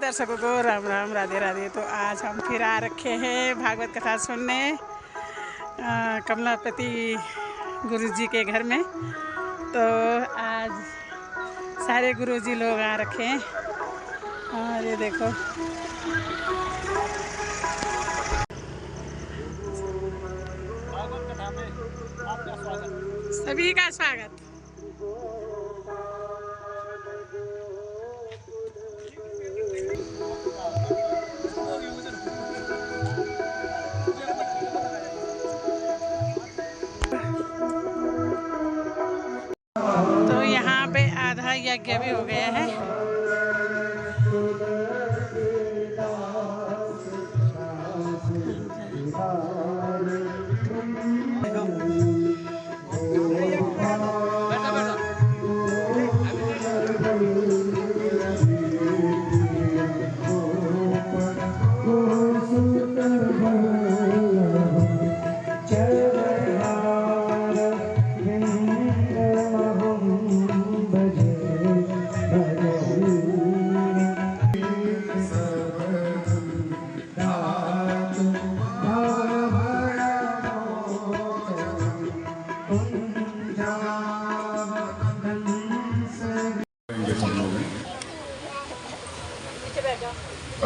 दर्शकों को राम राम, राधे राधे। तो आज हम फिर आ रखे हैं भागवत कथा सुनने कमलापति गुरुजी के घर में। तो आज सारे गुरुजी लोग आ रखे हैं और ये देखो भागवत कथा में आपका स्वागत, सभी का स्वागत। तो यहाँ पे आधा यज्ञ भी हो गया है।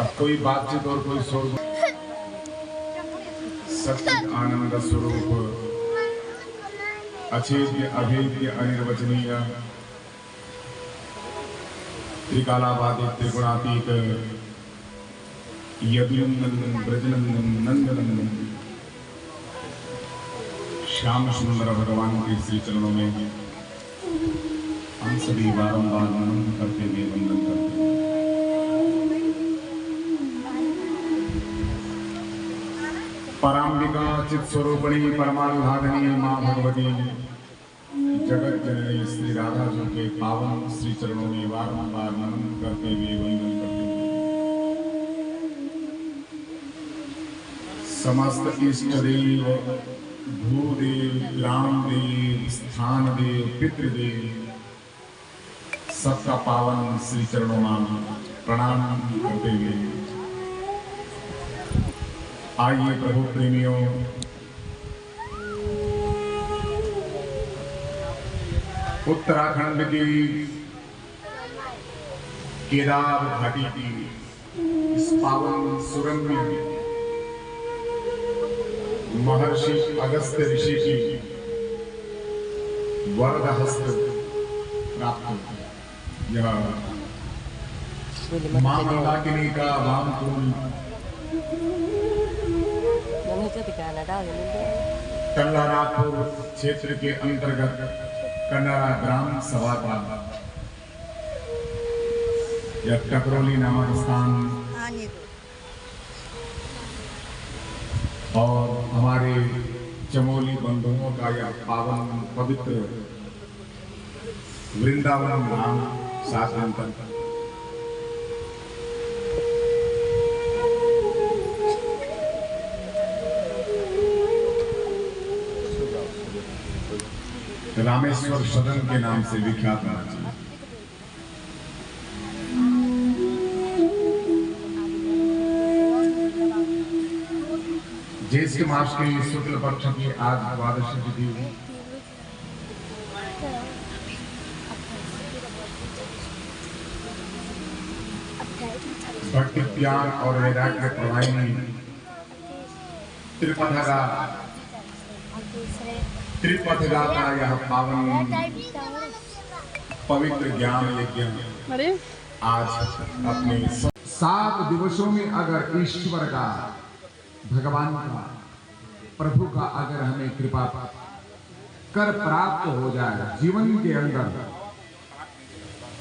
अब कोई बातचीत और कोई शोर, सत्य आनंद स्वरूप अछेद्य अभेद्य अनिर्वचनीय त्रिकालाबाधित त्रिगुणातीत यदुनंदन ब्रजनंदन नंदनंदन श्याम सुंदर भगवान के श्री चरणों में हम सभी बारंबार नमन करते हुए वंदन करते हैं। पराम्बिका चित स्वरूपणी परमानुभागनी माँ भगवती जगत जननी श्री राधा जी के पावन श्री चरणों में बारंबार नमन करते हुए वंदन करते हुए समस्त इष्ट देव भूदेव ग्राम देव स्थान देव पितृदेव सबका पावन श्री चरणों में प्रणाम करते हुए आइए प्रभु प्रेमियों, उत्तराखंड की केदार घाटी की इस पावन सुरंग में महर्षि अगस्त्य ऋषि की वरद हस्त प्राप्त यह मां मंदाकिनी का वामकुल कल्लारापुर क्षेत्र के अंतर्गत कन्नड़ा ग्राम सभा का यह टकरोली नामक स्थान और हमारे चमोली बंधुओं का यह पावन पवित्र वृंदावन धाम शासनांतर रामेश्वर सदन के नाम से विख्यात होना चाहिए। ज्येष्ठ मास के शुक्ल पक्ष की आज द्वादशी तिथि भक्ति ज्ञान और वैराग्य प्रवाहिनी त्रिपथगा का यह पावन पवित्र ज्ञान यज्ञ आज अपने 7 दिवसों में अगर ईश्वर का, भगवान का, प्रभु का अगर हमें कृपा कर प्राप्त हो जाए, जीवन के अंदर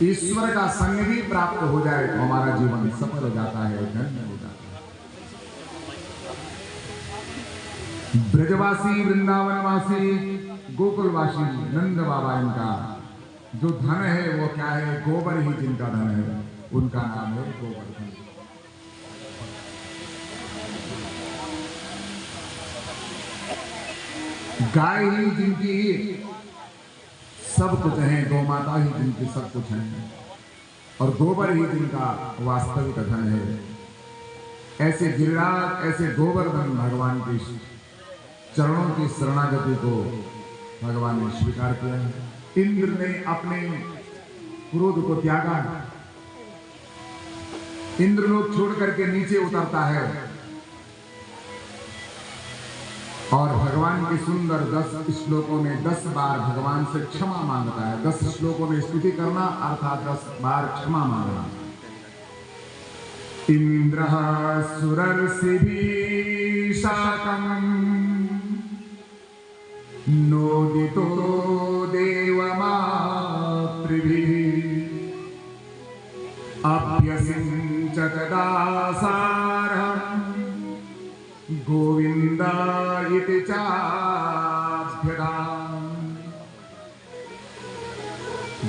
ईश्वर का संग भी प्राप्त हो जाए तो हमारा जीवन सफल हो जाता है, धन्य हो जाता है। ब्रजवासी, वृंदावनवासी, गोकुलवासी नंद बाबा इनका जो धन है वो क्या है? गोबर ही जिनका धन है, उनका नाम है गोवर्धन। गाय ही जिनकी सब कुछ है, गौ माता ही जिनकी सब कुछ है। और गोबर ही जिनका वास्तविक धन है। ऐसे गिरिराज, ऐसे गोवर्धन भगवान के चरणों की शरणागति को भगवान ने स्वीकार किया। इंद्र ने अपने क्रोध को त्यागा। इंद्रलोक छोड़ करके नीचे उतरता है और भगवान के सुंदर 10 श्लोकों में 10 बार भगवान से क्षमा मांगता है। 10 श्लोकों में स्तुति करना अर्थात 10 बार क्षमा मांगना। इंद्रः सुरर्षिभिः शाकम् नोदितो देवमातृभिः अभ्यसिञ्चत दासारः गोविंदा इति चाभ्यदाम्।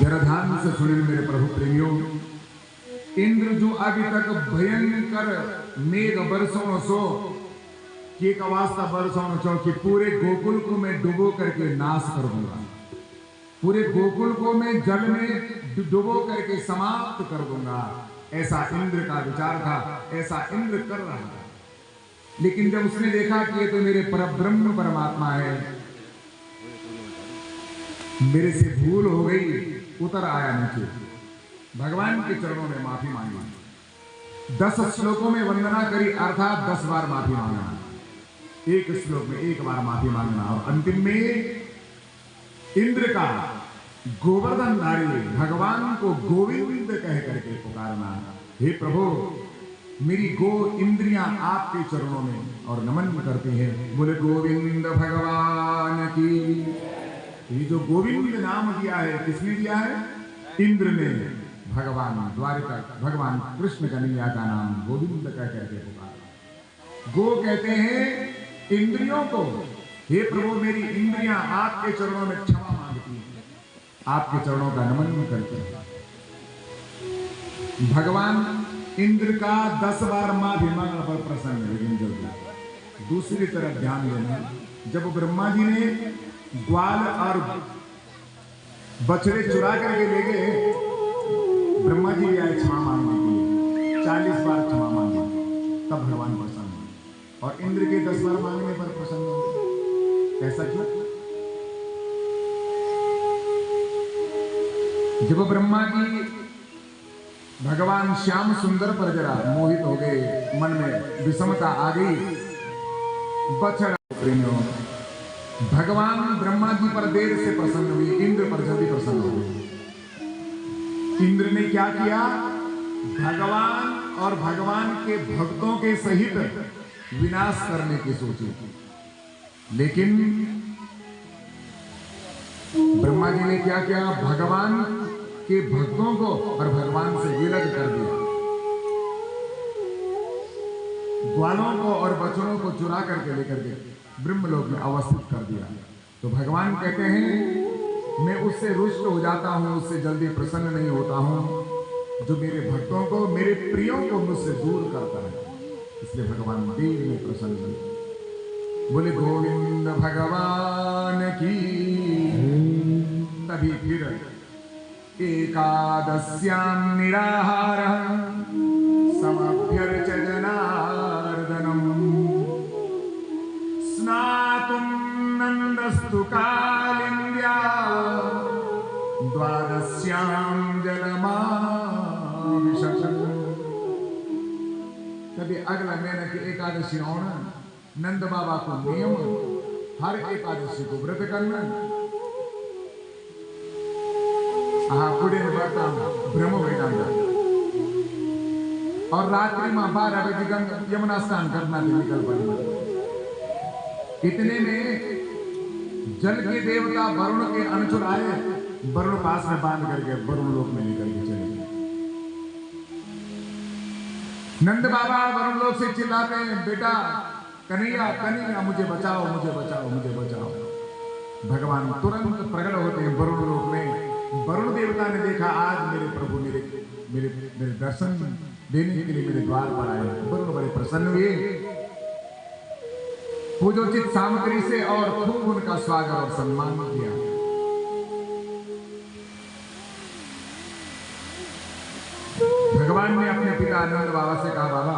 जरा ध्यान से सुने मेरे प्रभु प्रेमियों। इंद्र जो अभी तक भयंकर मेघ बरसों सो कि एक अवस्था बरसों चो कि पूरे गोकुल को मैं डुबो करके नाश कर दूंगा, पूरे गोकुल को मैं जल में डुबो करके समाप्त कर दूंगा, ऐसा इंद्र का विचार था, ऐसा इंद्र कर रहा था। लेकिन जब उसने देखा कि ये तो मेरे परब्रह्म परमात्मा है, मेरे से भूल हो गई, उतर आया नीचे, भगवान के चरणों में माफी मांगी। 10 श्लोकों में वंदना करी अर्थात 10 बार माफी मांगना, एक श्लोक में 1 बार माफी मांगना। और अंतिम में इंद्र का गोवर्धनधारी भगवान को गोविंद कह करके पुकारना, हे प्रभु मेरी गो इंद्रियां आपके चरणों में और नमन करती हैं। बोले गोविंद भगवान की। ये जो गोविंद नाम दिया है किसने दिया है? इंद्र ने भगवान द्वारिका भगवान कृष्ण कन्हैया का नाम गोविंद कह करके पुकारा। गो कहते हैं इंद्रियों को, हे प्रभु मेरी इंद्रियां आपके चरणों में क्षमा मांगती हैं, आपके चरणों का नमन करते हैं। भगवान इंद्र का 10 बार माफी मांगने पर प्रसन्न है। लेकिन जब दूसरी तरफ ध्यान देना, जब ब्रह्मा जी ने ग्वाल और बछड़े चुरा करके ले गए, ब्रह्मा जी आए क्षमा मांगने के लिए, 40 बार क्षमा मांगी, तब भगवान प्रसन्न हुए। और इंद्र के 10 बार मांगने पर प्रसन्न हुए। ऐसा क्यों? जब ब्रह्मा जी भगवान श्याम सुंदर पर जरा मोहित हो गए, मन में विषमता आ गई, बछड़ा प्रेमियों भगवान ब्रह्मा जी पर देर से प्रसन्न हुई, इंद्र पर जल्दी प्रसन्न हो गए। इंद्र ने क्या किया? भगवान और भगवान के भक्तों के सहित विनाश करने की सोची, लेकिन ब्रह्मा जी ने क्या किया? भगवान के भक्तों को और भगवान से विलग कर दिया, ग्वालों को और बछड़ों को चुरा करके लेकर के ब्रह्मलोक में अवस्थित कर दिया। तो भगवान कहते हैं मैं उससे रुष्ट हो जाता हूं, उससे जल्दी प्रसन्न नहीं होता हूं जो मेरे भक्तों को, मेरे प्रियों को मुझसे दूर करता है। इसलिए भगवान देव में प्रसन्न हुए। बोले गोविंद भगवान की। तभी फिर एकादश्यां निराहारः समभ्यर्च जनार्दनम् स्नातुं नन्दस्तु कालिन्द्या द्वादश्यां जलमाभिषक्। तभी अगला महीने की एकादशी होना, नंद बाबा को नियम हर एकादशी को व्रत करना। बुढ़े ब्रह्म वेदांत और रात्रि में 12 बजे यमुना स्नान करना भी निकल पड़ी। इतने में जल के देवता वरुण के अनुचर आए, वरुण पास में बांध करके वरुण लोक में लेकर के चले गए। नंद बाबा वरुण लोक से चिल्लाते हैं, बेटा कन्हैया कन्हैया मुझे बचाओ, मुझे बचाओ, मुझे बचाओ। भगवान तुरंत प्रकट होते हैं वरुण लोक में। वरुण देवता ने देखा आज मेरे प्रभु मेरे मेरे मेरे दर्शन देने के लिए मेरे द्वार पर आए। वरुण बड़े प्रसन्न हुए, पूजोचित सामग्री से और खूब उनका स्वागत और सम्मान किया। भगवान ने अपने पिता आनंद बाबा से कहा, बाबा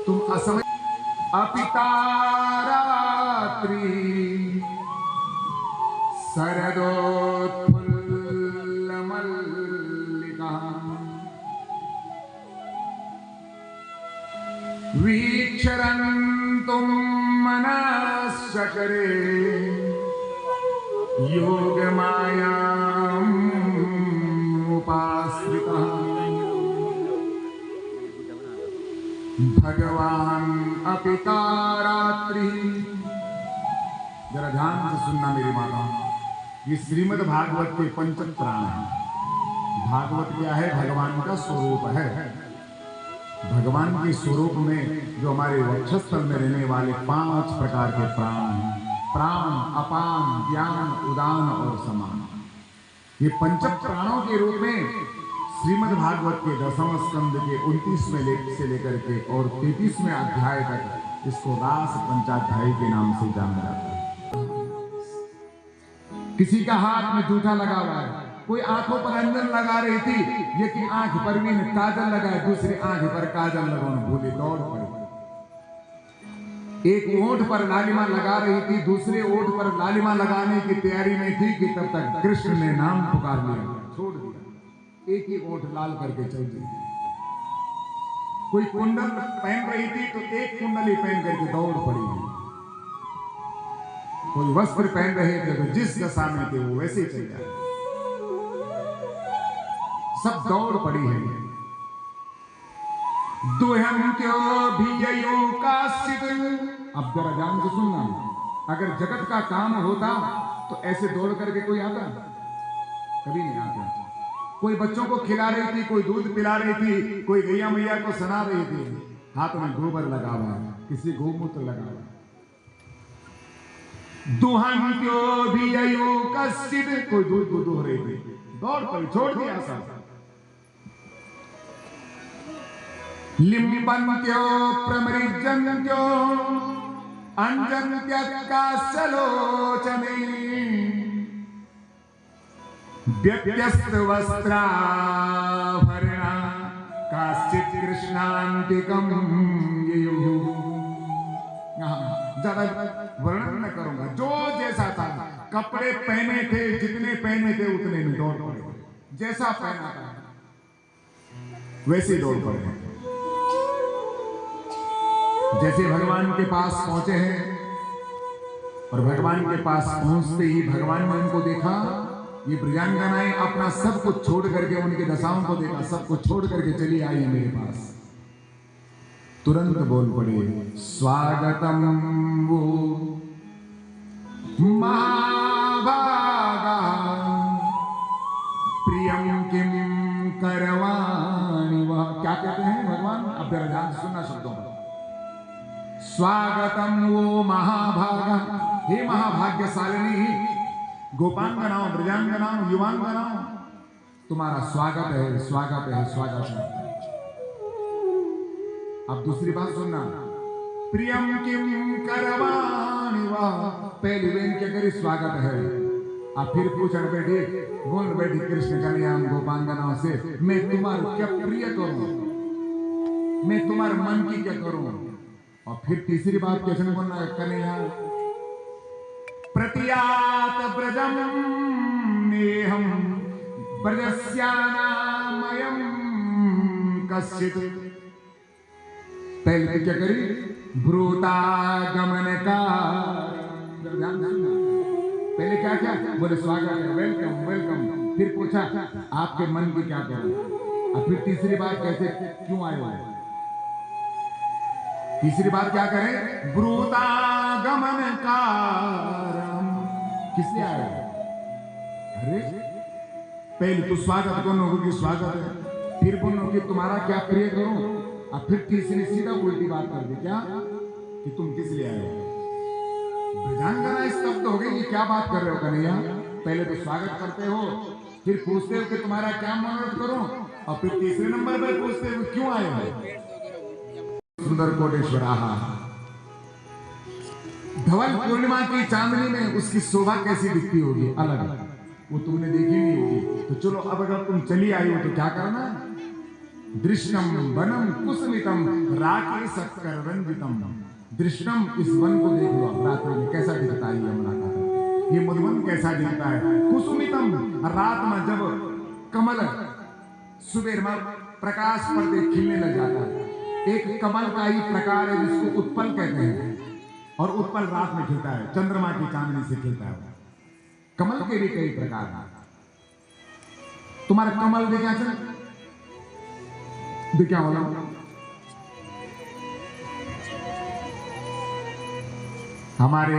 तुम असमय अपिता रात्रि शरदोत्फुल्ल मल्लिका वीक्षरन्तुं मनश्चक्रे योगमायाम् उपाश्रितः भगवान अपिता रात्रि। जरा ध्यान से सुनना मेरी माता, ये श्रीमद् भागवत के पंचत्राण है। भागवत क्या है? भगवान का स्वरूप है। भगवान के स्वरूप में जो हमारे वक्षस्थल में रहने वाले 5 प्रकार के प्राण हैं, प्राण, अपान, ज्ञान, उदान और समान, ये पंच प्राणों के रूप में श्रीमद् भागवत के 10वें स्कंद के 29वें से लेकर के और 33वें अध्याय तक इसको रास पंचाध्यायी के नाम से जाना जाता है। किसी का हाथ में जूठा लगा हुआ है, कोई आंखों पर अंजन लगा रही थी, ये कि आंख पर भी काजल लगाए, दूसरी आंख पर काजल लगाने भूले, दौड़ पड़ी। एक ओंठ पर लालिमा लगा रही थी, दूसरे ओंठ पर लालिमा लगाने की तैयारी में थी कि तब तक कृष्ण ने नाम पुकार लिया, छोड़ दिया। एक ही ओंठ लाल करके चल दी। कोई कुंडल पहन रही थी तो एक कुंडली पहन करके दौड़ पड़ी। कोई वस्त्र पहन रहे थे तो जिस दशा में थे वो वैसे ही चल जाए, सब दौड़ पड़ी है। दुहम क्यों भी काश्चित। अब जरा ध्यान से सुनना, अगर जगत का काम होता तो ऐसे दौड़ करके कोई आता? कभी नहीं आता। कोई बच्चों को खिला रही थी, कोई दूध पिला रही थी, कोई गैया मैया को सना रही थी, हाथ में गोबर लगा हुआ, किसी गोमूत्र लगा हुआ। दुहम क्यों भी काश्चित, कोई दूध को दुह रही थी, दौड़ पड़ी, छोड़ दिया सब। लिम्बन्त्यो प्रमरिजन्त्यो अंजन्त्यकाश्चलोचने व्यत्यस्त वस्त्राभरणा काश्चित् कृष्णान्तिकं ययुः। ज्यादा वर्णन न करूंगा, जो जैसा था, कपड़े पहने थे, जितने पहने थे उतने में दौड़ पड़े, जैसा पहना था वैसे दौड़ पड़े। जैसे भगवान के पास पहुंचे हैं और भगवान के पास पहुंचते ही भगवान ने उनको देखा, ये ब्रजांगनाएं अपना सब कुछ छोड़ करके, उनकी दशाओं को देखा, सब कुछ छोड़ करके चली आई है मेरे पास। तुरंत बोल पड़े, स्वागतम वो महाभागा प्रियम किम करवाणि वह। क्या कहते हैं भगवान? अब जरा ध्यान से सुनना शब्दों पर। स्वागतम वो महाभागा, हे महाभाग्यशालिनी, गोपांगनाओं, ब्रजांगनाओं, युवांगनाओं, तुम्हारा स्वागत है, स्वागत है, स्वागत है। अब दूसरी बात सुनना, प्रियम किम करवाणि वह। पहली बेन क्या करी? स्वागत है। अब फिर पूछन बैठी, बोल बैठी कृष्ण कन्या गोपांगनाओं से, मैं तुम्हारा क्या प्रिय करूं, मैं तुम्हारे मन की क्या करूं। और फिर तीसरी बात कैसे बोलना है? कन्या प्रतियात ब्रजम नेहम ब्रजस्यानामयं कश्चित्। पहले क्या करी? ब्रूतागमन का। पहले क्या क्या बोले? स्वागत है, वेलकम वेलकम। फिर पूछा आपके मन की क्या करूं। और फिर तीसरी बात कैसे, क्यों आए हो? तीसरी बात क्या करें? ब्रूतागमन कारम। किस लिए आए? अरे पहले तो स्वागत करो कि स्वागत है, फिर बोलो कि तुम्हारा क्या प्रिय करूं, और फिर तीसरी सीधा उल्टी बात कर दी, क्या कि तुम किस लिए आए हो। ब्रजांगना स्तब्ध हो गई, ये क्या बात कर रहे हो कन्हैया? पहले तो स्वागत करते हो, फिर पूछते हो कि तुम्हारा क्या मनोरथ करूं, और फिर तीसरे नंबर पर पूछते हो क्यों आए हो। सुंदर कोटेश्वर धवल पूर्णिमा की चांदनी में उसकी शोभा कैसी दिखती होगी, अलग, वो तुमने देखी नहीं होगी। तो चलो अब अगर तुम चली आई हो तो क्या करना, दृश्यम वनम कुसुमितम राकेश कर रंजितम। दृश्यम, इस वन को देख लो आप रात्रि में कैसा दिखता है, यमुना का ये मधुवन कैसा दिखता है। कुसुमितम, रात में जब कमल सुबह में प्रकाश पड़ते खिलने लग जाता है, एक कमल का ही प्रकार है जिसको उत्पल कहते हैं, और उत्पल रात में खिलता है, चंद्रमा की चांदनी से खिलता है। कमल के भी कई प्रकार हैं। तुम्हारा कमल देखा चल क्या बोला, हमारे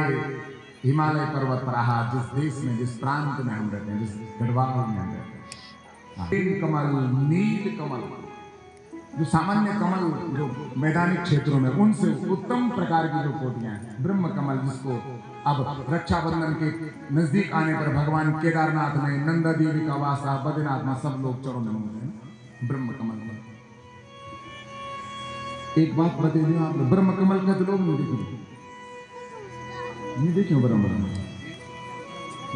हिमालय पर्वत पर आहा, जिस देश में, जिस प्रांत में हम रहते हैं, जिस गढ़वाल में हम रहते हैं, कमल, नील कमल, जो सामान्य कमल जो मैदानी क्षेत्रों में, उनसे उत्तम प्रकार की जो कोटियां हैं, ब्रह्म कमल, जिसको अब रक्षाबंधन के नजदीक आने पर भगवान केदारनाथ में, नंदा देवी का वासा, बद्रीनाथ में सब लोग चरणों में होते हैं ब्रह्म कमल। एक बात बता दूं आपने, ब्रह्म कमल का तो लोग नहीं देखे ब्रह्म कमल,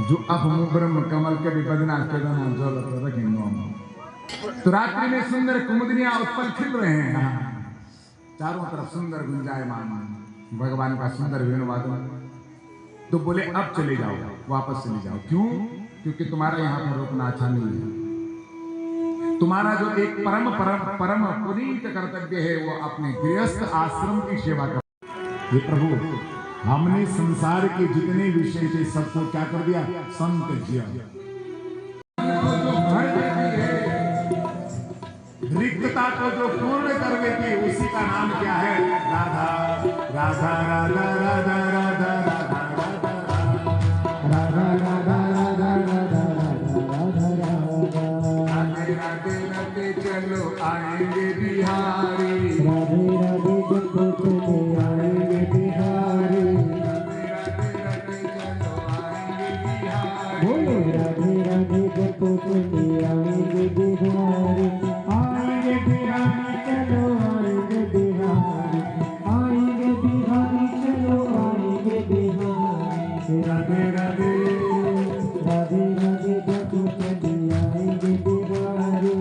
जो अब हम ब्रह्म कमल के भी बद्रीनाथ केदारनाथ जो रखेंगे, तो रात्रि में सुंदर कुमुदनियां उत्पल खिल रहे हैं, चारों तरफ सुंदर गुंजायमान, भगवान का सुंदर वेणुवादन। तो बोले अब चले जाओ, वापस चले जाओ। क्यों? क्योंकि तुम्हारा यहाँ पर रुकना अच्छा नहीं है। तुम्हारा जो एक परम परम परम पुनीत कर्तव्य है, वो अपने गृहस्थ आश्रम की सेवा कर। ये प्रभु, हमने संसार के जितने विषय थे सबको क्या कर दिया, संत जिया। रिक्तता को जो पूर्ण कर देती है, उसी का नाम क्या है, राधा राधा राधा राधा राधा राधा राधा राधा राधा राधा राधे राधे राधे चलो आएंगे बिहारी, राधे राधे जपो चले आएंगे बिहारी, राधे राधे चलो आएंगे बिहारी, बोलो राधे राधे जपो चले आएंगे बिहारी, आएंगे बिहारी चलो आएंगे बिहारी, आएंगे बिहारी चलो आएंगे बिहारी, राधे राधे राधे राधे जपो चले आएंगे बिहारी,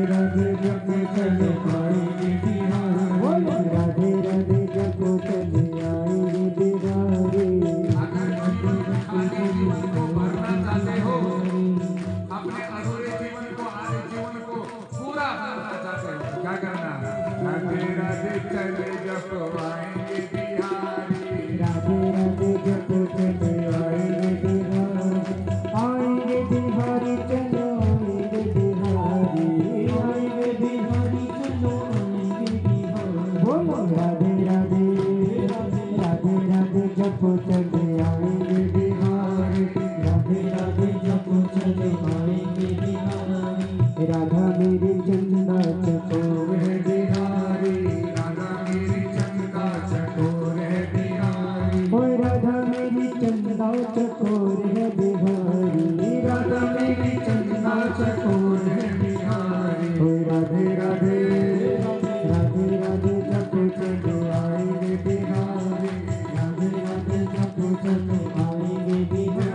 राधे जपो चले आएंगे बिहारी, बोलो राधे राधे जपो चले आएंगे बिहारी। जीवन को भरना चाहते हो, अपने अधूरे जीवन को, आधे जीवन को पूरा करना चाहते हो, क्या करना, राधे राधे चले जपो आएंगे बिहारी, राधे राधे जपो चले आएंगे बिहारी, आएंगे बिहारी चलो आएंगे बिहारी, आएंगे बिहारी चलो आएंगे बिहारी, बोलो राधे राधे राधे राधे जपो चले आएंगे बिहारी, राधे राधे जपो चले आएंगे बिहारी, राधा मेरी चंदा चकोर है बिहारी, राधा मेरी चंदा चकोर है बिहारी, ओए राधा मेरी चंदा चकोर है बिहारी, राधा मेरी चंदा चकोर है बिहारी, ओए राधे राधे राधे राधे जपो चले आएंगे बिहारी, राधे राधे जपो चले आएंगे बिहारी।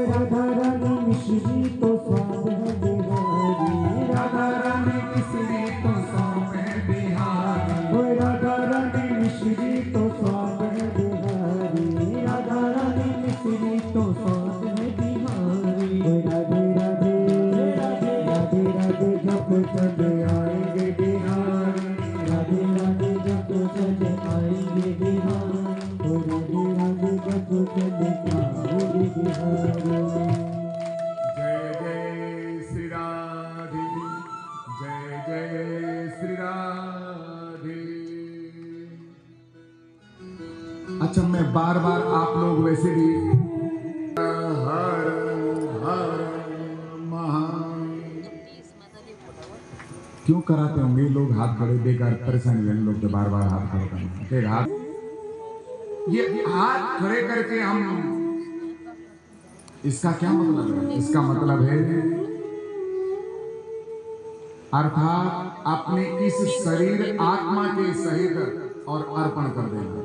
राधा रानी मिश्री तो स्वाद है बिहारी, राधा रानी मिश्री तो स्वाद है बिहारी, राधा रानी मिश्री तो स्वाद है बिहारी, राधा रानी मिश्री तो स्वाद है बिहारी, राधे राधे राधे राधे जप चले आएंगे बिहारी, राधे राधे जप चले आएंगे बिहारी, राधे राधे जप चले आएंगे बिहारी। जय जय श्री राधे, जय जय श्री राधे। अच्छा, मैं बार बार आप लोग वैसे भी हर हर महा क्यों कराते होंगे लोग हाथ खड़े, बेकार परेशानी लेने लोग बार बार हाथ खड़े करना। हाथ, ये हाथ खड़े करके हम, इसका क्या मतलब है? इसका मतलब है अर्थात अपने इस शरीर आत्मा के सहित और अर्पण कर देना।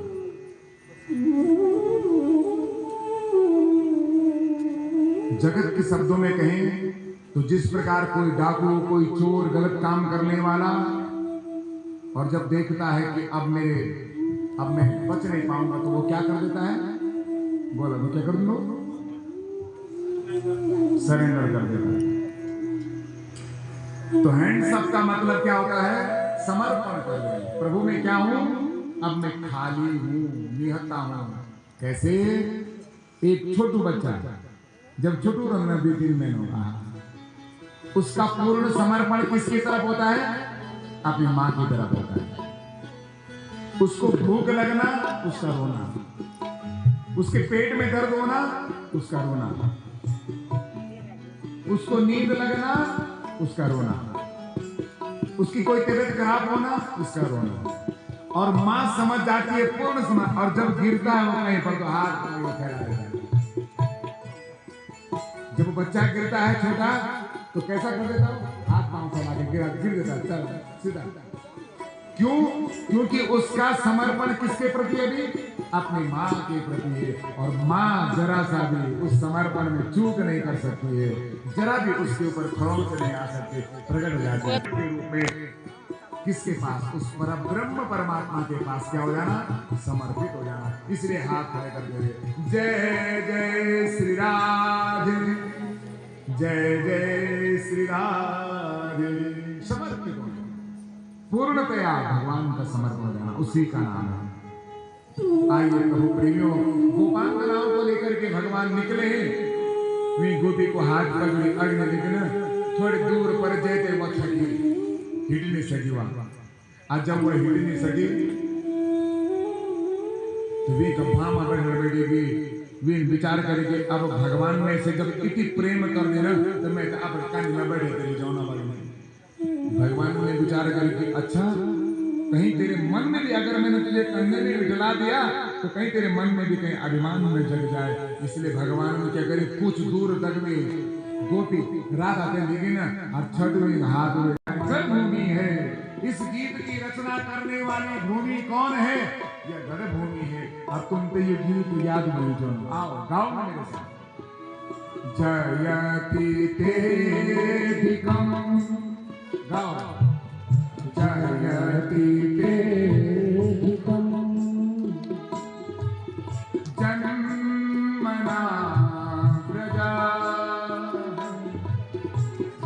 जगत के शब्दों में कहें तो जिस प्रकार कोई डाकू, कोई चोर, गलत काम करने वाला, और जब देखता है कि अब मैं बच नहीं पाऊंगा, तो वो क्या कर देता है? बोला तो क्या कर दो? सरेंडर कर देता है। तो हैंड्स अप का मतलब क्या होता है? समर्पण कर देना। प्रभु मैं क्या हूं? अब मैं खाली हूं, निहत्ता हूं। कैसे? एक छोटू बच्चा जब छोटू रंग 2-3 महीनों का, उसका पूर्ण समर्पण किसकी तरफ होता है? अपनी मां की तरफ होता है। उसको भूख लगना, उसका रोना, उसके पेट में दर्द होना, उसका रोना, उसको नींद लगना, उसका रोना, उसकी कोई तबीयत खराब होना, उसका रोना। और मां समझ जाती है, पूर्ण समझ। और जब गिरता है वो कहीं पर, तो हाथ फैला देता है। जब बच्चा गिरता है छोटा, तो कैसा कर देता है? हाथ पांव फैला के गिर देता है, चल सीधा। क्यों? क्योंकि उसका समर्पण किसके प्रति है? अभी अपनी मां के प्रति है। और मां जरा सा भी उस समर्पण में चूक नहीं कर सकती है, जरा भी उसके ऊपर खरोंच नहीं आ सकती, प्रकट हो जाती है के रूप में। किसके पास? उस परब्रह्म परमात्मा के पास क्या हो जाना? समर्पित हो जाना। इसलिए हाथ खड़े करते हुए जय जय श्री राधे, जय जय श्री राधे, समर्पित हो जाना, पूर्णतया भगवान का समर्पण हो जाना, उसी का नाम है। आइए प्रभु प्रेमियों, गोपांगनाओं को लेकर के भगवान निकले हैं। वी गोपी को हाथ पकड़ी अग्नि निकले, थोड़ी दूर पर जेते वक्त हिडनी सगी वहां। आज जब वो हिडनी सगी, तो वे गप्पा मार बैठेगी, वे विचार करेगी अब भगवान ने से जब इतनी प्रेम कर देना, तो मैं अब कान में बैठे तेरी जाना वाली। भगवान ने विचार करके, अच्छा कहीं तेरे मन में भी, अगर मैंने तुझे कंधे में बिठला दिया, तो कहीं तेरे मन में भी कहीं अभिमान न जग जाए। इसलिए भगवान ने क्या करे, कुछ दूर तक में गोपी रात आते दिखी ना, और छठवीं हाथ में भूमि है। इस गीत की रचना करने वाली भूमि कौन है? यह गढ़ भूमि है। और तुम पे ये गीत याद नहीं जो, आओ गाओ ना मेरे साथ। जयति तेधिकम, गाओ। जयति तेधिकम जन्मना प्रजा,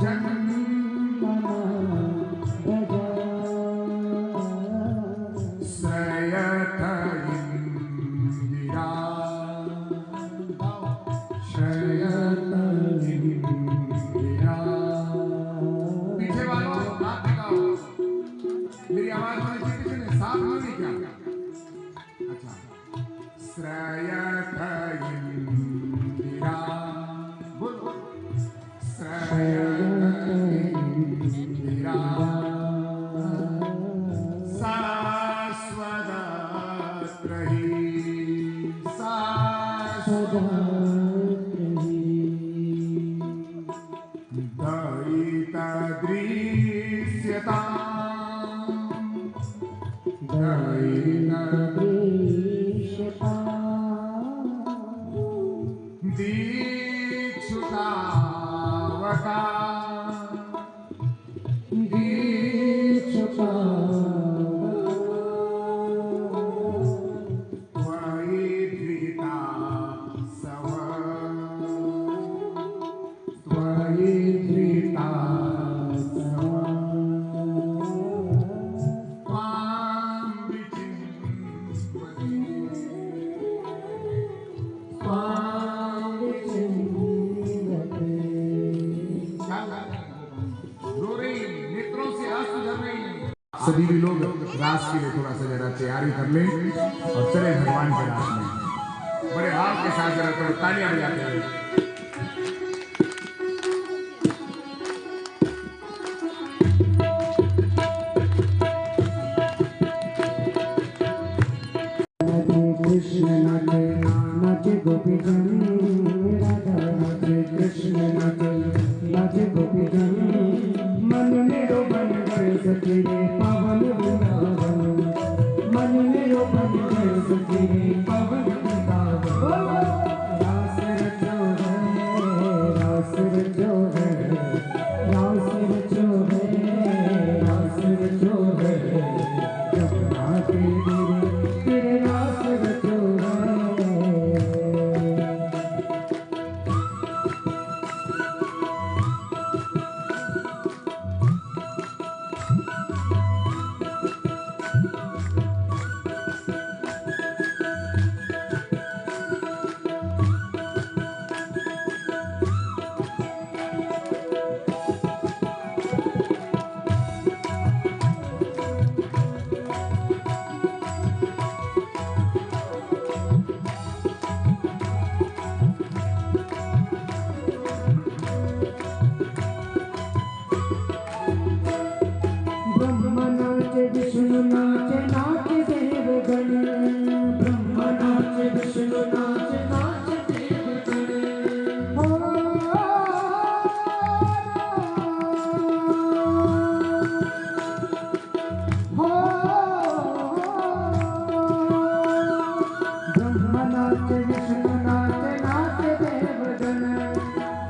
जन्मना प्रजा, श्रयत इंदिरा, श्रयत इंदिरा। पीछे वालों हाथ दिखाओ, मेरी आवाज में किसी ने साथ नहीं क्या? अच्छा, श्रयत इंदिरा, बोलो श्रयत इंदिरा, शाश्वत रही, शाश्वत रही, दयिता दृश्यता, दयिता दृश्यता, दीक्षुतावता, दीक्षुतावता, त्वयि धृता सव, त्वयि धृता सव, त्वां विचिन्वते, त्वां विचिन्वते। रो रही, नेत्रों से आंसू झर रही हैं। सभी भी लोग रास के लिए थोड़ा सा जरा तैयारी कर लें और चले भगवान के रास में। बड़े हाथ के साथ जरा थोड़ा तालियां बजाते हैं। कृष्ण नाचे नाचे गोपी जन, राधा नाचे कृष्ण नाचे नाचे गोपी जन, मन मेरो बन गए सखी रे पावन वृंदावन, मन मेरो बन गए सखी रे पावन वृंदावन। रास रचो है, रास रचो है, रास रचो है, रास रचो है, जमुना के तेरे रास रचो है। ब्रह्मा नाचे विष्णु नाचे नाचे देवगण, ब्रह्मा नाचे विष्णु नाचे नाचे देवगण। हो ब्रह्मा नाचे विष्णु नाचे नाचे देवगण,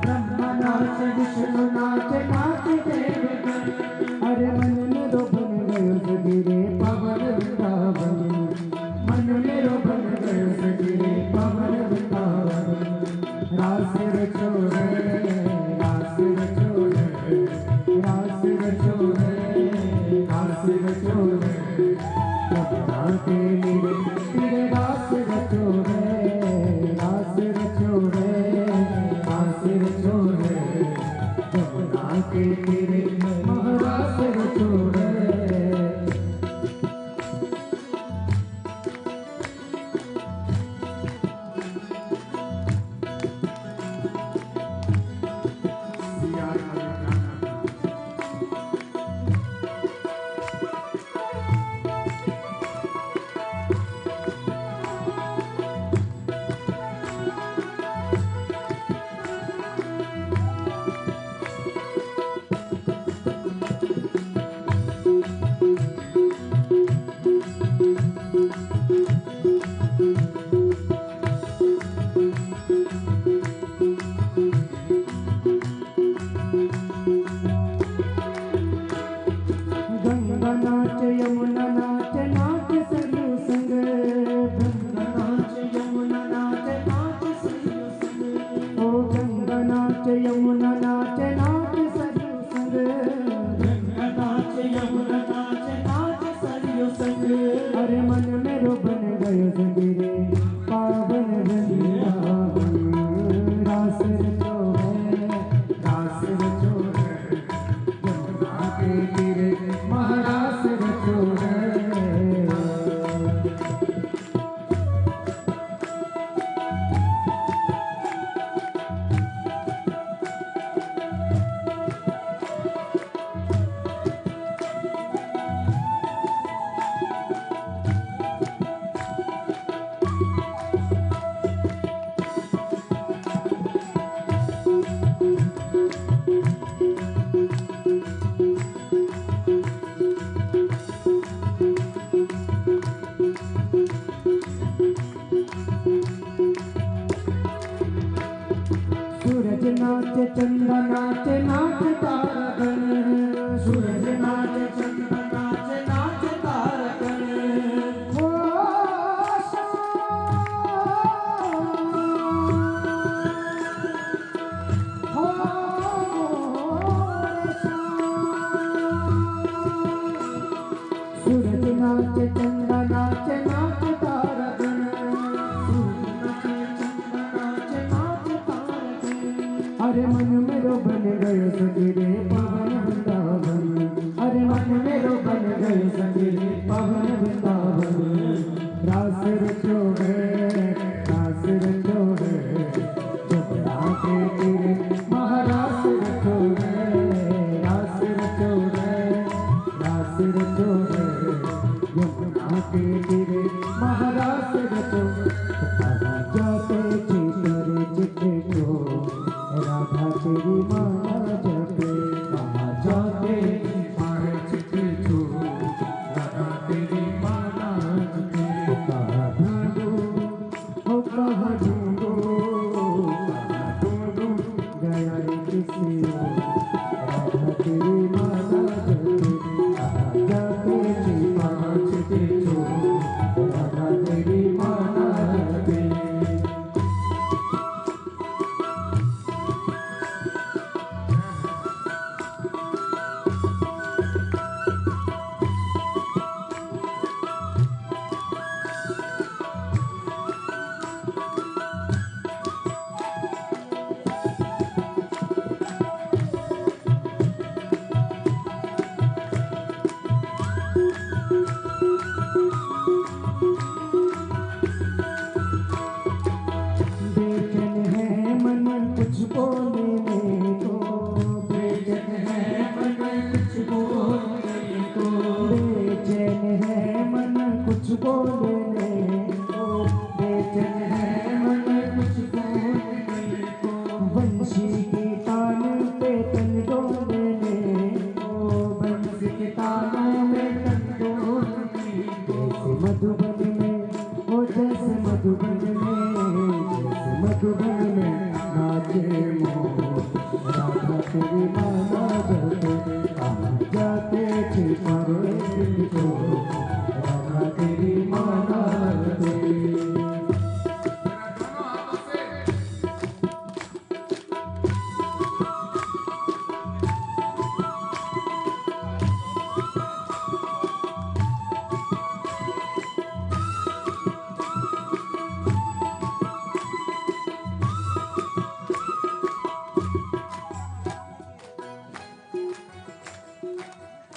ब्रह्मा नाचे विष्णु नाचे नाचे देवगण। अरे मन मेरो बन गयो सगिरे पावन वृंदावन, मन मेरो बन गयो सगिरे पावन वृंदावन। रास रचो है, रास रचो है, रास रचो है, रास रचो है, जमुना के मेरे तेरे रास रचो है, रास रचो है, रास रचो है, जमुना के तेरे महारास रचो है। गंगा नाच यमुना नाच नाच सरयू संग, गंगा नाच यमुना नाच नाच सरयू संग। ओ गंगा नाच यमुना नाच नाच सरयू संग, गंगा नाच यमुना नाच नाच सरयू संग। अरे मन मेरो बन गयो सगिरे पावन वृंदावन। रास रचो है, रास रचो है, जमुना के तीरे महारास रचो है। सूरज नाच चंदा नाच नाच तारगण, सूरज नाच चंदा नाच नाच तारगण। हो सूरज नाच चंदा नाच नाच तारगण, अरे मन मेरो बन गयो सगिरे पावन वृंदावन, अरे मन मेरो बन गयो सगिरे पावन वृंदावन। रास रचो है, रास रचो है, जमुना के तीरे महारास रचो है, रास रचो है, रास रचो है, यमुना के तीरे महारास रचो चो कहाँ जाते चितरे चित्ते चो राधा तेरी माला जपे कहाँ जाते चितारे चित्ते चो राधा तेरी माला जपे कहाँ ढूंढो ओ कहाँ ढूंढो गया रे किसी राधा तेरी माला जपे कहाँ जाते चितरे चित्ते चो राधा तेरी माला जपे बेचैन है मन कुछ बोलने को बेचैन है मन कुछ बोलने को बेचैन है मन कुछ बोलने को बेचैन है मन कुछ बोलने को बंशी की तान पे तन डोलने को बंशी के तानों में तन डोलने को जैसे मधुबन में ओ जैसे मधुबन में नाचे मोर राधा तेरी माला जपे कहाँ जाते छिपारे दिल को राधा तेरी माला जपे दोनों हाथों से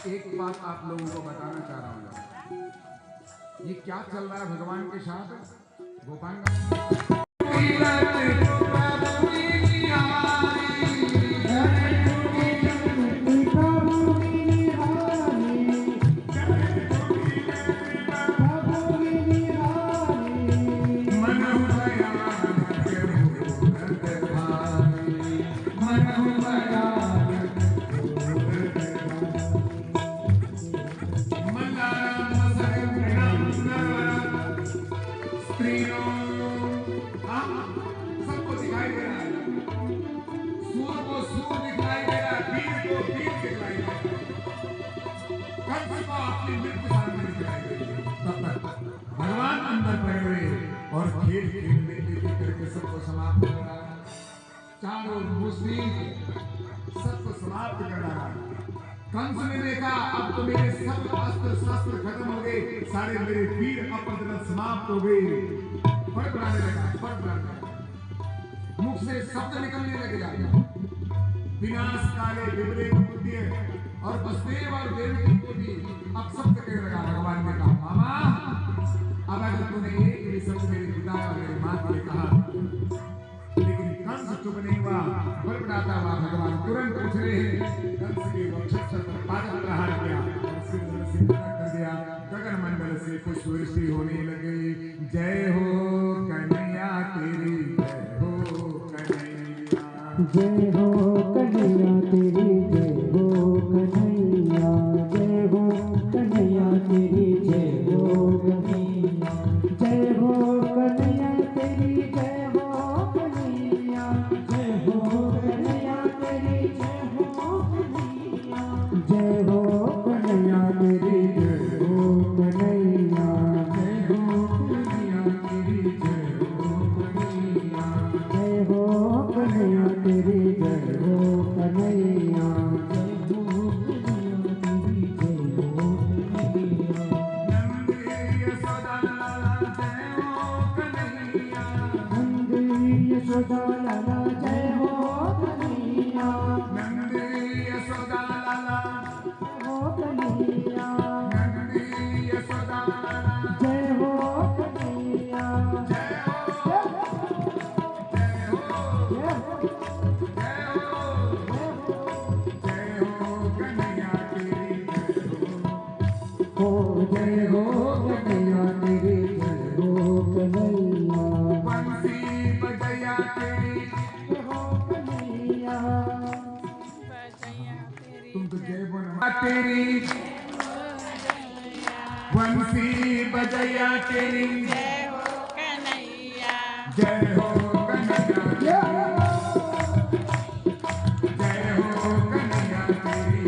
एक बात आप लोगों को बताना चाह रहा हूँ। ये क्या चल रहा है भगवान के साथ गोपाल सबको दिखाई दे रहा है, सूर को सूर दिखाई दे रहा है, वीर को वीर दिखाई दे रहा है, कंस को अपनी मृत्यु सामने दिखाई दे रही है। तब तक भगवान अंदर पड़े हुए और खेल खेलने के करके सबको समाप्त कर रहा है। चारों मुस्लिम सबको समाप्त कर रहा है। कंस ने देखा अब तो मेरे सब अस्त्र शस्त्र खत्म हो गए, सारे मेरे वीर अपद्रव समाप्त हो गए। फर्क बनाने लगा, फर्क बनाने लगा, मुख से शब्द निकलने लगे जाते, विनाश काले विपरीत बुद्धि और वसुदेव और देवकी को भी अब शब्द कहने लगा। भगवान ने कहा मामा अब अगर तूने एक भी शब्द मेरे पिता और मेरी मां के लिए कहा, लेकिन कंस चुप नहीं हुआ, बल बढ़ाता हुआ भगवान तुरंत उठ रहे हैं, कंस के वक्षस्थल पर पादप प्रहार किया और सिर कर दिया। गगन मंडल से पुष्पवृष्टि होने लगी। जय हो कन्हैया तेरी, जय हो कन्हैया, जय हो कन्हैया तेरी, जय हो कन्हैया, जय हो कन्हैया तेरी, जय हो कन्हैया, जय हो कन्हैया तेरी, जय हो कन्हैया, जय हो कन्हैया तेरी, जय हो कन्हैया, जय हो कन्हैया तेरी, जय हो कन्हैया, जय हो कन्हैया तेरी, जय हो कन्हैया, जय हो कन्हैया तेरी, जय हो कन्हैया, जय हो कन्हैया तेरी, जय हो कन्हैया। नंद यशोदा लाला, हो कन्हैया, नंद यशोदा लाला, जय हो कन्हैया, जय हो, जय हो, जय हो, जय हो कन्हैया तेरी, जय हो, जय हो कन्हैया तेरी, जय हो कन्हैया। तेरी, बंसी बजैया तेरी, जय हो कन्हैया, जय हो कन्हैया, जय हो कन्हैया तेरी,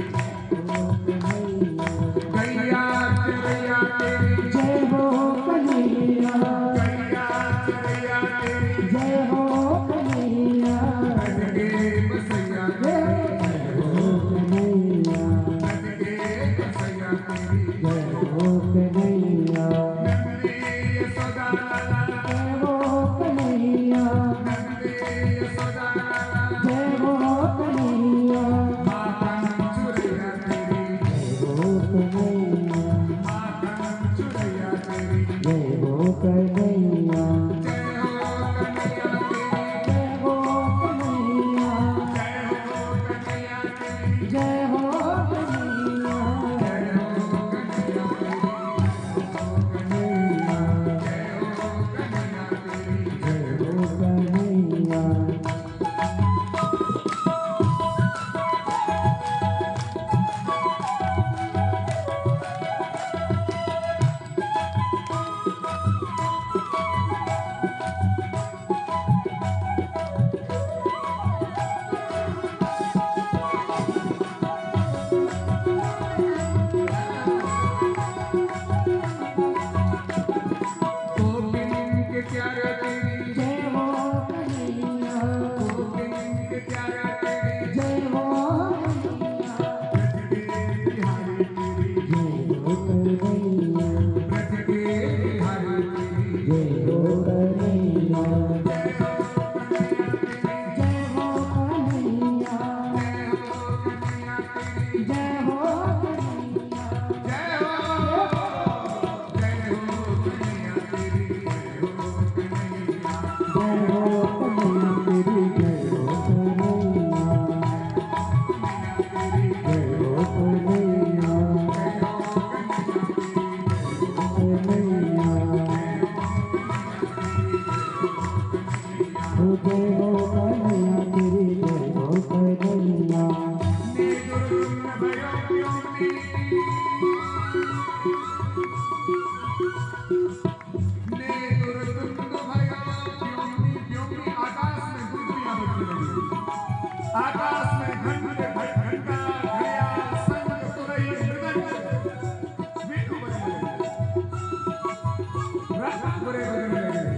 गैया चिड़ैया तेरी, जय हो कन्हैया, गैया चिड़ैया तेरी, जय हो कन्हैया, रज के बसैया तेरी, जय हो कन्हैया, रज के बसैया तेरी, जय हो कन्हैया, नंदे यशोदा लाला, जय हो कन्हैया, नंदे यशोदा लाला, जय हो कन्हैया, माखन चुरैया तेरी, जय हो कन्हैया, माखन चुरैया तेरी, जय हो कन्हैया, जय हो कन्हैया तेरी, जय हो कन्हैया, जय हो कन्हैया तेरी, जय हो कन्हैया, जय हो कन्हैया तेरी, जय हो कन्हैया। गोपिन के प्यारे तेरी, जय हो कन्हैया, गोपिन के प्यारे तेरी, जय हो कन्हैया, ब्रज के बिहारी तेरी, जय हो कन्हैया, ब्रज के बिहारी तेरी, जय हो कन्हैया, जय हो कन्हैया तेरी, जय हो कन्हैया, जय हो कन्हैया तेरी, जय हो कन्हैया, जय हो कन्हैया तेरी, जय हो कन्हैया, जय हो कन्हैया, कन्हैया, जय हो कन्हैया तेरी, जय हो कन्हैया, आकाश में घंटे घंटा घड़ियाल संग तुरई मृदंग वीणु बजने लगे, रथ बुरे बजने लगे।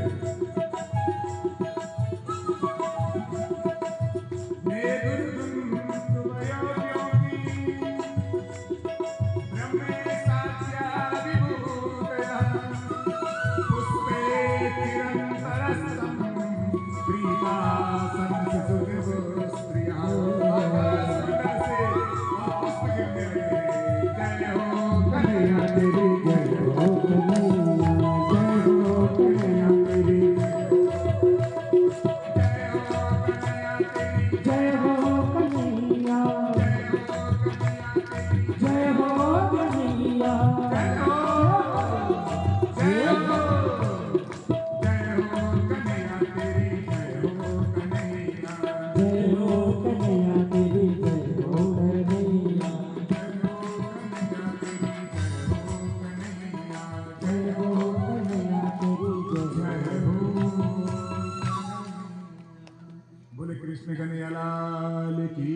ब्रह्मे साच्या विभूतयः पुष्पे चिरन्तरस्तं प्रीतासं सुसुदेवस्त्रियः। आकाश से पुष्प गिरने लगे। जय हो कन्हैया तेरी, जय हो कन्हैया, जय हो कन्हैया तेरी, जय हो कन्हैया तेरी, जय हो कन्हैया, जय हो कन्हैया, जय हो कन्हैया तेरी, जय हो कन्हैया, जय हो कन्हैया तेरी, जय हो कन्हैया, जय हो कन्हैया तेरी, जय हो। बोले कृष्ण कन्हैया लाल की